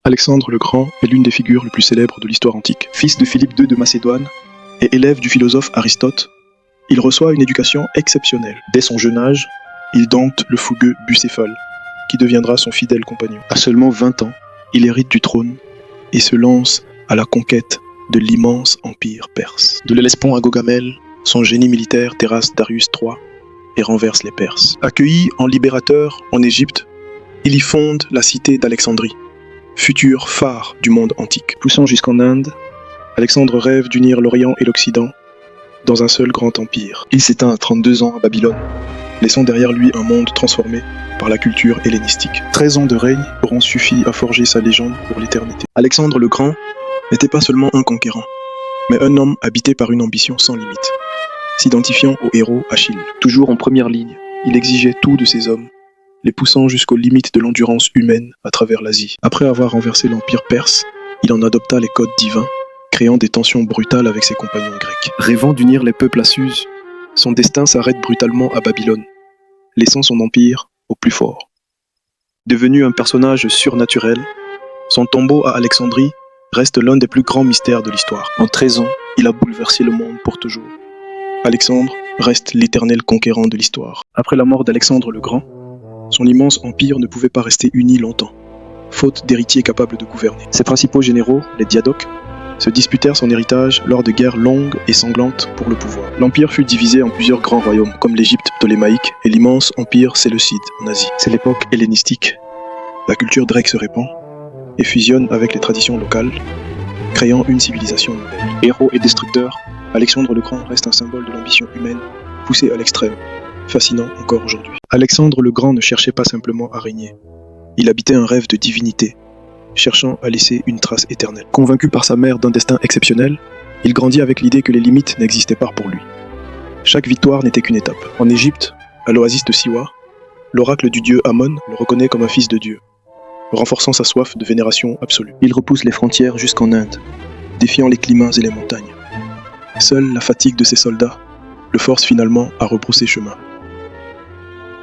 Alexandre le Grand est l'une des figures les plus célèbres de l'histoire antique. Fils de Philippe II de Macédoine et élève du philosophe Aristote, il reçoit une éducation exceptionnelle. Dès son jeune âge, il dompte le fougueux Bucéphale, qui deviendra son fidèle compagnon. À seulement 20 ans, il hérite du trône et se lance à la conquête de l'immense empire perse. De l'Hellespont à Gaugamel, son génie militaire terrasse Darius III et renverse les Perses. Accueilli en libérateur en Égypte, il y fonde la cité d'Alexandrie, futur phare du monde antique. Poussant jusqu'en Inde, Alexandre rêve d'unir l'Orient et l'Occident dans un seul grand empire. Il s'éteint à 32 ans à Babylone, laissant derrière lui un monde transformé par la culture hellénistique. 13 ans de règne auront suffi à forger sa légende pour l'éternité. Alexandre le Grand n'était pas seulement un conquérant, mais un homme habité par une ambition sans limite. S'identifiant au héros Achille, toujours en première ligne, il exigeait tout de ses hommes, les poussant jusqu'aux limites de l'endurance humaine à travers l'Asie. Après avoir renversé l'empire perse, il en adopta les codes divins, créant des tensions brutales avec ses compagnons grecs. Rêvant d'unir les peuples à Suse, son destin s'arrête brutalement à Babylone, laissant son empire au plus fort. Devenu un personnage surnaturel, son tombeau à Alexandrie reste l'un des plus grands mystères de l'histoire. En 13 ans, il a bouleversé le monde pour toujours. Alexandre reste l'éternel conquérant de l'histoire. Après la mort d'Alexandre le Grand, son immense empire ne pouvait pas rester uni longtemps, faute d'héritiers capables de gouverner. Ses principaux généraux, les Diadoques, se disputèrent son héritage lors de guerres longues et sanglantes pour le pouvoir. L'empire fut divisé en plusieurs grands royaumes, comme l'Égypte ptolémaïque et l'immense empire séleucide en Asie. C'est l'époque hellénistique. La culture grecque se répand et fusionne avec les traditions locales, créant une civilisation nouvelle. Héros et destructeur, Alexandre le Grand reste un symbole de l'ambition humaine poussée à l'extrême, fascinant encore aujourd'hui. Alexandre le Grand ne cherchait pas simplement à régner. Il habitait un rêve de divinité, cherchant à laisser une trace éternelle. Convaincu par sa mère d'un destin exceptionnel, il grandit avec l'idée que les limites n'existaient pas pour lui. Chaque victoire n'était qu'une étape. En Égypte, à l'oasis de Siwa, l'oracle du dieu Amon le reconnaît comme un fils de Dieu, renforçant sa soif de vénération absolue. Il repousse les frontières jusqu'en Inde, défiant les climats et les montagnes. Seule la fatigue de ses soldats le force finalement à rebrousser chemin.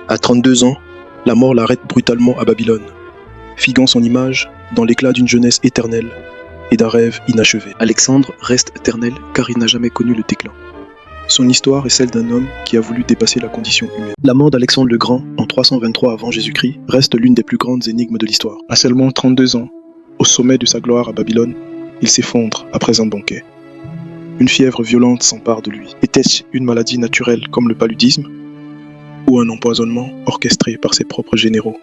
À 32 ans, la mort l'arrête brutalement à Babylone, figant son image dans l'éclat d'une jeunesse éternelle et d'un rêve inachevé. Alexandre reste éternel car il n'a jamais connu le déclin. Son histoire est celle d'un homme qui a voulu dépasser la condition humaine. La mort d'Alexandre le Grand, en 323 avant Jésus-Christ, reste l'une des plus grandes énigmes de l'histoire. À seulement 32 ans, au sommet de sa gloire à Babylone, il s'effondre après un banquet. Une fièvre violente s'empare de lui. Était-ce une maladie naturelle comme le paludisme ou un empoisonnement orchestré par ses propres généraux?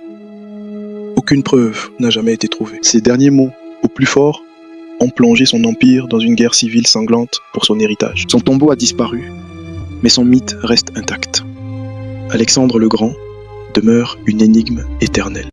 Aucune preuve n'a jamais été trouvée. Ces derniers mots, au plus fort, ont plongé son empire dans une guerre civile sanglante pour son héritage. Son tombeau a disparu, mais son mythe reste intact. Alexandre le Grand demeure une énigme éternelle.